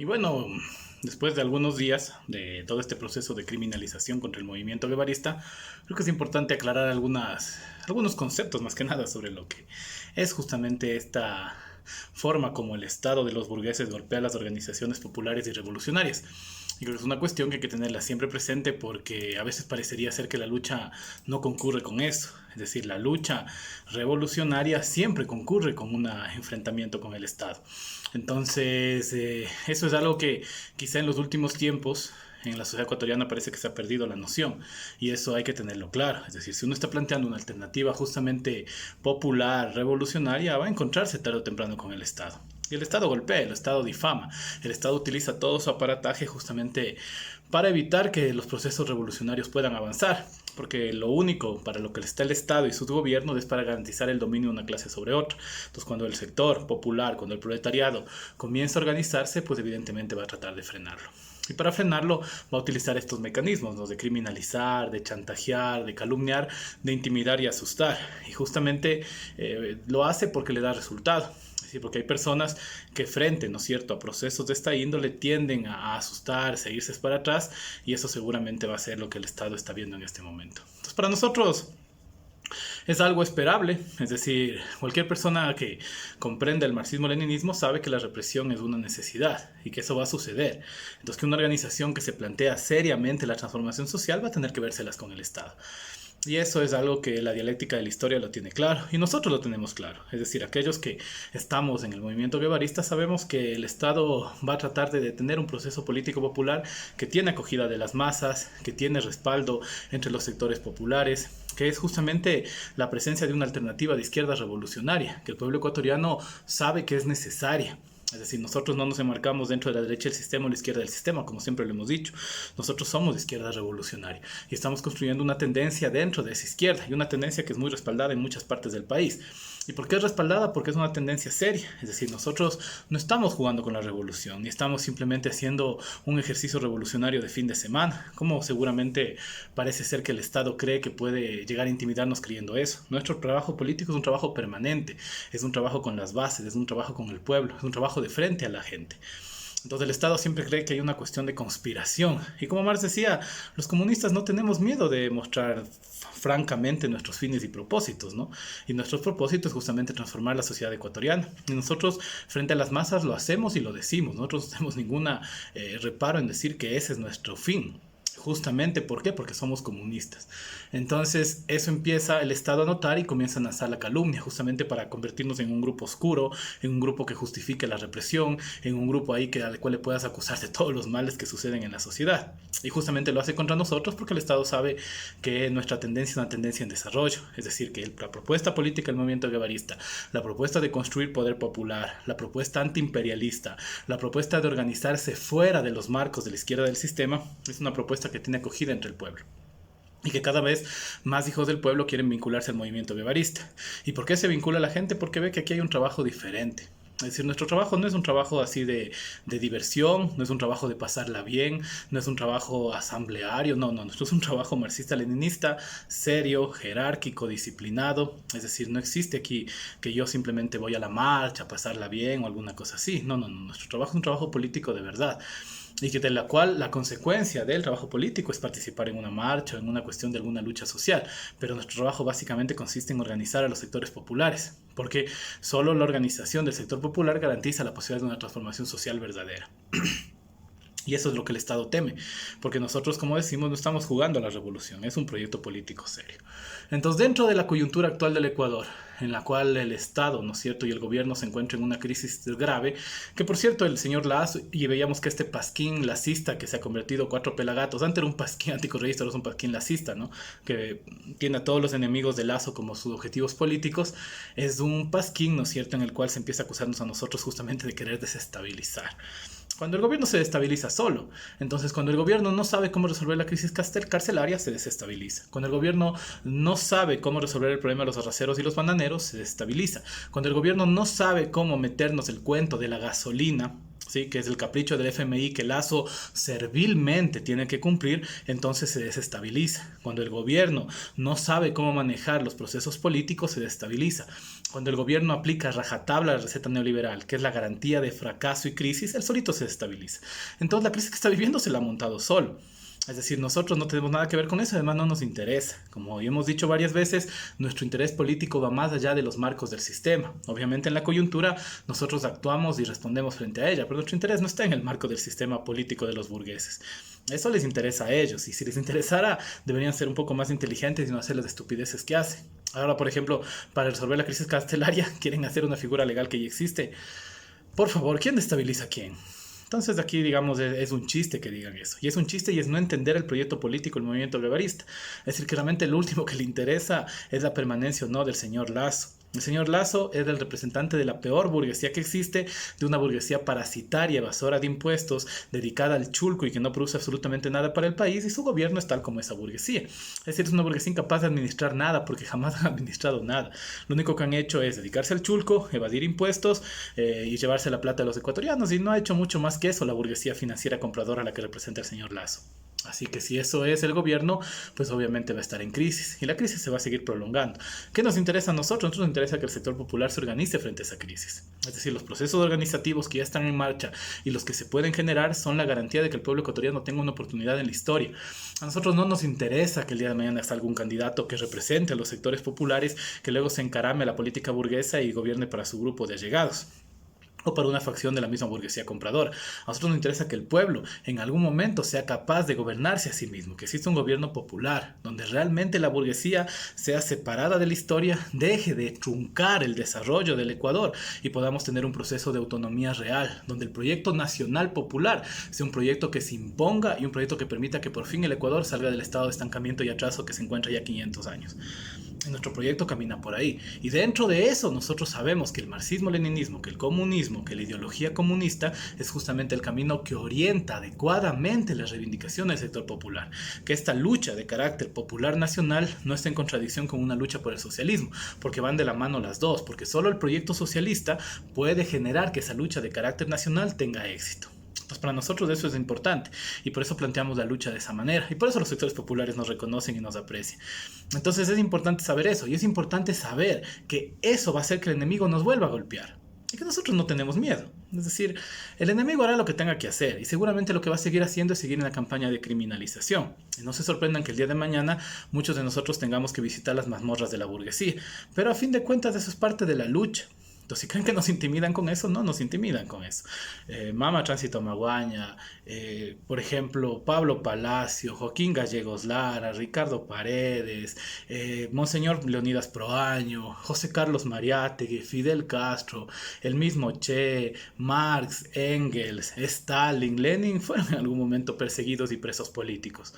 Y bueno, después de algunos días de todo este proceso de criminalización contra el movimiento guevarista, creo que es importante aclarar algunos conceptos más que nada sobre lo que es justamente esta forma como el Estado de los burgueses golpea a las organizaciones populares y revolucionarias. Y creo que es una cuestión que hay que tenerla siempre presente porque a veces parecería ser que la lucha no concurre con eso. Es decir, la lucha revolucionaria siempre concurre con un enfrentamiento con el Estado. Entonces, eso es algo que quizá en los últimos tiempos en la sociedad ecuatoriana parece que se ha perdido la noción y eso hay que tenerlo claro. Es decir, si uno está planteando una alternativa justamente popular, revolucionaria, va a encontrarse tarde o temprano con el Estado. Y el Estado golpea, el Estado difama, el Estado utiliza todo su aparataje justamente para evitar que los procesos revolucionarios puedan avanzar. Porque lo único para lo que está el Estado y su gobierno es para garantizar el dominio de una clase sobre otra. Entonces, cuando el sector popular, cuando el proletariado comienza a organizarse, pues evidentemente va a tratar de frenarlo. Y para frenarlo va a utilizar estos mecanismos, ¿no? De criminalizar, de chantajear, de calumniar, de intimidar y asustar. Y justamente lo hace porque le da resultado. Sí, porque hay personas que frente, ¿no es cierto?, a procesos de esta índole tienden a asustarse, a irse para atrás y eso seguramente va a ser lo que el Estado está viendo en este momento. Entonces, para nosotros es algo esperable, es decir, cualquier persona que comprenda el marxismo-leninismo sabe que la represión es una necesidad y que eso va a suceder. Entonces, que una organización que se plantea seriamente la transformación social va a tener que vérselas con el Estado. Y eso es algo que la dialéctica de la historia lo tiene claro y nosotros lo tenemos claro. Es decir, aquellos que estamos en el movimiento guevarista sabemos que el Estado va a tratar de detener un proceso político popular que tiene acogida de las masas, que tiene respaldo entre los sectores populares, que es justamente la presencia de una alternativa de izquierda revolucionaria, que el pueblo ecuatoriano sabe que es necesaria. Es decir, nosotros no nos enmarcamos dentro de la derecha del sistema o la izquierda del sistema, como siempre lo hemos dicho. Nosotros somos de izquierda revolucionaria y estamos construyendo una tendencia dentro de esa izquierda y una tendencia que es muy respaldada en muchas partes del país. ¿Y por qué es respaldada? Porque es una tendencia seria. Es decir, nosotros no estamos jugando con la revolución, ni estamos simplemente haciendo un ejercicio revolucionario de fin de semana, como seguramente parece ser que el Estado cree que puede llegar a intimidarnos creyendo eso. Nuestro trabajo político es un trabajo permanente, es un trabajo con las bases, es un trabajo con el pueblo, es un trabajo de frente a la gente. Entonces el Estado siempre cree que hay una cuestión de conspiración. Y como Marx decía, los comunistas no tenemos miedo de mostrar francamente nuestros fines y propósitos, ¿no? Y nuestros propósitos es justamente transformar la sociedad ecuatoriana. Y nosotros frente a las masas lo hacemos y lo decimos. Nosotros no tenemos ningún reparo en decir que ese es nuestro fin. Justamente, ¿por qué? Porque somos comunistas. Entonces, eso empieza el Estado a notar y comienza a lanzar la calumnia, justamente para convertirnos en un grupo oscuro, en un grupo que justifique la represión, en un grupo ahí al cual le puedas acusar de todos los males que suceden en la sociedad. Y justamente lo hace contra nosotros porque el Estado sabe que nuestra tendencia es una tendencia en desarrollo, es decir, que la propuesta política del movimiento guevarista, la propuesta de construir poder popular, la propuesta antiimperialista, la propuesta de organizarse fuera de los marcos de la izquierda del sistema, es una propuesta que tiene acogida entre el pueblo y que cada vez más hijos del pueblo quieren vincularse al movimiento guevarista. ¿Y por qué se vincula la gente? Porque ve que aquí hay un trabajo diferente. Es decir, nuestro trabajo no es un trabajo así de diversión, no es un trabajo de pasarla bien, no es un trabajo asambleario, no, nuestro es un trabajo marxista-leninista, serio, jerárquico, disciplinado. Es decir, no existe aquí que yo simplemente voy a la marcha a pasarla bien o alguna cosa así. No, nuestro trabajo es un trabajo político de verdad y que de la cual la consecuencia del trabajo político es participar en una marcha o en una cuestión de alguna lucha social, pero nuestro trabajo básicamente consiste en organizar a los sectores populares, porque solo la organización del sector popular garantiza la posibilidad de una transformación social verdadera. Y eso es lo que el Estado teme, porque nosotros, como decimos, no estamos jugando a la revolución, es un proyecto político serio. Entonces, dentro de la coyuntura actual del Ecuador, en la cual el Estado, ¿no es cierto?, y el gobierno se encuentran en una crisis grave, que por cierto el señor Lazo, y veíamos que este pasquín lacista que se ha convertido cuatro pelagatos, antes era un pasquín anticorreísta, ahora es un pasquín lacista, ¿no?, que tiene a todos los enemigos de Lazo como sus objetivos políticos, es un pasquín, ¿no es cierto?, en el cual se empieza a acusarnos a nosotros justamente de querer desestabilizar. Cuando el gobierno se destabiliza solo, entonces cuando el gobierno no sabe cómo resolver la crisis carcelaria, se desestabiliza. Cuando el gobierno no sabe cómo resolver el problema de los arraceros y los bananeros, se desestabiliza. Cuando el gobierno no sabe cómo meternos el cuento de la gasolina, Sí, que es el capricho del FMI que Lazo servilmente tiene que cumplir, entonces se desestabiliza. Cuando el gobierno no sabe cómo manejar los procesos políticos, se desestabiliza. Cuando el gobierno aplica a rajatabla la receta neoliberal, que es la garantía de fracaso y crisis, el solito se desestabiliza. Entonces la crisis que está viviendo se la ha montado solo. Es decir, nosotros no tenemos nada que ver con eso, además no nos interesa. Como hemos dicho varias veces, nuestro interés político va más allá de los marcos del sistema. Obviamente en la coyuntura nosotros actuamos y respondemos frente a ella, pero nuestro interés no está en el marco del sistema político de los burgueses. Eso les interesa a ellos, y si les interesara, deberían ser un poco más inteligentes y no hacer las estupideces que hacen. Ahora, por ejemplo, para resolver la crisis carcelaria, quieren hacer una figura legal que ya existe. Por favor, ¿quién destabiliza a quién? Entonces aquí, digamos, es un chiste que digan eso. Y es un chiste y es no entender el proyecto político, el movimiento guevarista. Es decir, que realmente lo último que le interesa es la permanencia o no del señor Lazo. El señor Lazo es el representante de la peor burguesía que existe, de una burguesía parasitaria, evasora de impuestos, dedicada al chulco y que no produce absolutamente nada para el país, y su gobierno es tal como esa burguesía. Es decir, es una burguesía incapaz de administrar nada porque jamás han administrado nada. Lo único que han hecho es dedicarse al chulco, evadir impuestos y llevarse la plata de los ecuatorianos, y no ha hecho mucho más que eso la burguesía financiera compradora a la que representa el señor Lazo. Así que si eso es el gobierno, pues obviamente va a estar en crisis y la crisis se va a seguir prolongando. ¿Qué nos interesa a nosotros? A nosotros nos interesa que el sector popular se organice frente a esa crisis. Es decir, los procesos organizativos que ya están en marcha y los que se pueden generar son la garantía de que el pueblo ecuatoriano tenga una oportunidad en la historia. A nosotros no nos interesa que el día de mañana salga un candidato que represente a los sectores populares, que luego se encarame a la política burguesa y gobierne para su grupo de allegados o para una facción de la misma burguesía compradora. A nosotros nos interesa que el pueblo en algún momento sea capaz de gobernarse a sí mismo, que exista un gobierno popular, donde realmente la burguesía sea separada de la historia, deje de truncar el desarrollo del Ecuador y podamos tener un proceso de autonomía real, donde el proyecto nacional popular sea un proyecto que se imponga y un proyecto que permita que por fin el Ecuador salga del estado de estancamiento y atraso que se encuentra ya 500 años. Nuestro proyecto camina por ahí. Y dentro de eso nosotros sabemos que el marxismo-leninismo, que el comunismo, que la ideología comunista es justamente el camino que orienta adecuadamente las reivindicaciones del sector popular. Que esta lucha de carácter popular nacional no está en contradicción con una lucha por el socialismo, porque van de la mano las dos, porque solo el proyecto socialista puede generar que esa lucha de carácter nacional tenga éxito. Pues para nosotros eso es importante y por eso planteamos la lucha de esa manera y por eso los sectores populares nos reconocen y nos aprecian. Entonces es importante saber eso y es importante saber que eso va a hacer que el enemigo nos vuelva a golpear y que nosotros no tenemos miedo. Es decir, el enemigo hará lo que tenga que hacer y seguramente lo que va a seguir haciendo es seguir en la campaña de criminalización. Y no se sorprendan que el día de mañana muchos de nosotros tengamos que visitar las mazmorras de la burguesía, pero a fin de cuentas eso es parte de la lucha. Entonces, si creen que nos intimidan con eso, no nos intimidan con eso. Mama Tránsito Maguaña, por ejemplo, Pablo Palacio, Joaquín Gallegos Lara, Ricardo Paredes, Monseñor Leonidas Proaño, José Carlos Mariátegui, Fidel Castro, el mismo Che, Marx, Engels, Stalin, Lenin, fueron en algún momento perseguidos y presos políticos.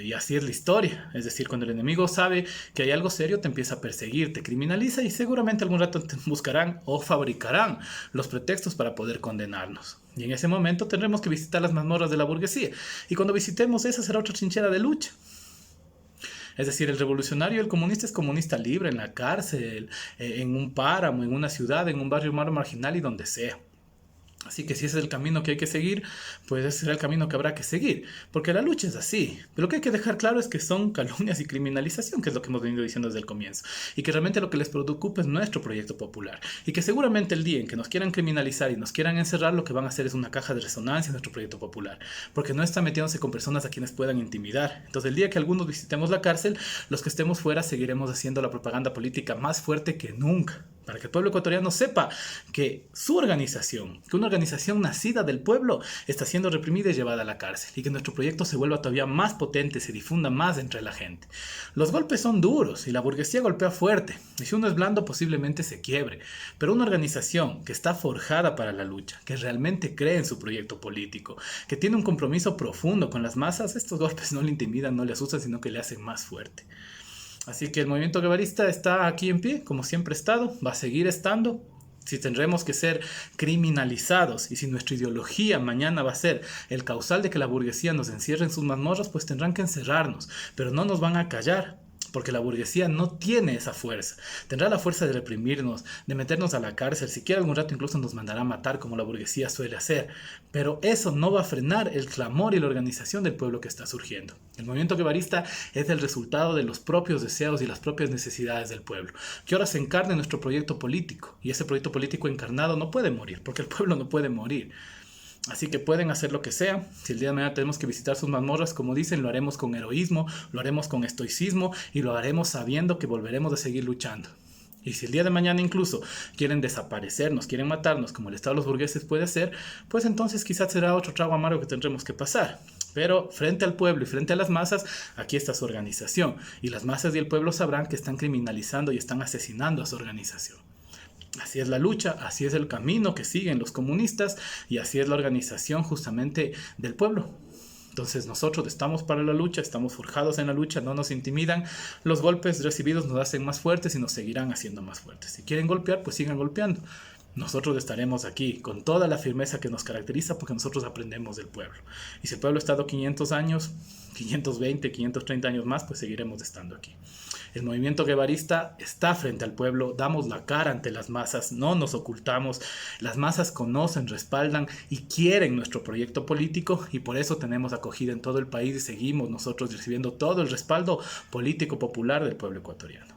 Y así es la historia. Es decir, cuando el enemigo sabe que hay algo serio, te empieza a perseguir, te criminaliza y seguramente algún rato te buscarán o fabricarán los pretextos para poder condenarnos. Y en ese momento tendremos que visitar las mazmorras de la burguesía. Y cuando visitemos esa será otra trinchera de lucha. Es decir, el revolucionario, el comunista es comunista libre en la cárcel, en un páramo, en una ciudad, en un barrio marginal y donde sea. Así que si ese es el camino que hay que seguir, pues ese será el camino que habrá que seguir. Porque la lucha es así. Pero lo que hay que dejar claro es que son calumnias y criminalización, que es lo que hemos venido diciendo desde el comienzo. Y que realmente lo que les preocupa es nuestro proyecto popular. Y que seguramente el día en que nos quieran criminalizar y nos quieran encerrar, lo que van a hacer es una caja de resonancia en nuestro proyecto popular. Porque no están metiéndose con personas a quienes puedan intimidar. Entonces el día que algunos visitemos la cárcel, los que estemos fuera seguiremos haciendo la propaganda política más fuerte que nunca. Para que el pueblo ecuatoriano sepa que su organización, que una organización nacida del pueblo, está siendo reprimida y llevada a la cárcel. Y que nuestro proyecto se vuelva todavía más potente, se difunda más entre la gente. Los golpes son duros y la burguesía golpea fuerte. Y si uno es blando, posiblemente se quiebre. Pero una organización que está forjada para la lucha, que realmente cree en su proyecto político, que tiene un compromiso profundo con las masas, estos golpes no le intimidan, no le asustan, sino que le hacen más fuerte. Así que el movimiento guevarista está aquí en pie, como siempre ha estado, va a seguir estando. Si tendremos que ser criminalizados y si nuestra ideología mañana va a ser el causal de que la burguesía nos encierre en sus mazmorras, pues tendrán que encerrarnos, pero no nos van a callar. porque la burguesía no tiene esa fuerza. Tendrá la fuerza de reprimirnos, de meternos a la cárcel, si quiere algún rato incluso nos mandará a matar como la burguesía suele hacer, pero eso no va a frenar el clamor y la organización del pueblo que está surgiendo. El movimiento guevarista es el resultado de los propios deseos y las propias necesidades del pueblo, que ahora se encarna en nuestro proyecto político, y ese proyecto político encarnado no puede morir, porque el pueblo no puede morir. Así que pueden hacer lo que sea. Si el día de mañana tenemos que visitar sus mazmorras, como dicen, lo haremos con heroísmo, lo haremos con estoicismo y lo haremos sabiendo que volveremos a seguir luchando. Y si el día de mañana incluso quieren desaparecernos, quieren matarnos, como el Estado de los burgueses puede hacer, pues entonces quizás será otro trago amargo que tendremos que pasar. Pero frente al pueblo y frente a las masas, aquí está su organización. Y las masas y el pueblo sabrán que están criminalizando y están asesinando a su organización. Así es la lucha, así es el camino que siguen los comunistas y así es la organización justamente del pueblo. Entonces nosotros estamos para la lucha, estamos forjados en la lucha, no nos intimidan. Los golpes recibidos nos hacen más fuertes y nos seguirán haciendo más fuertes. Si quieren golpear, pues sigan golpeando. Nosotros estaremos aquí con toda la firmeza que nos caracteriza porque nosotros aprendemos del pueblo. Y si el pueblo ha estado 500 años, 520, 530 años más, pues seguiremos estando aquí. El movimiento guevarista está frente al pueblo, damos la cara ante las masas, no nos ocultamos. Las masas conocen, respaldan y quieren nuestro proyecto político y por eso tenemos acogida en todo el país y seguimos nosotros recibiendo todo el respaldo político popular del pueblo ecuatoriano.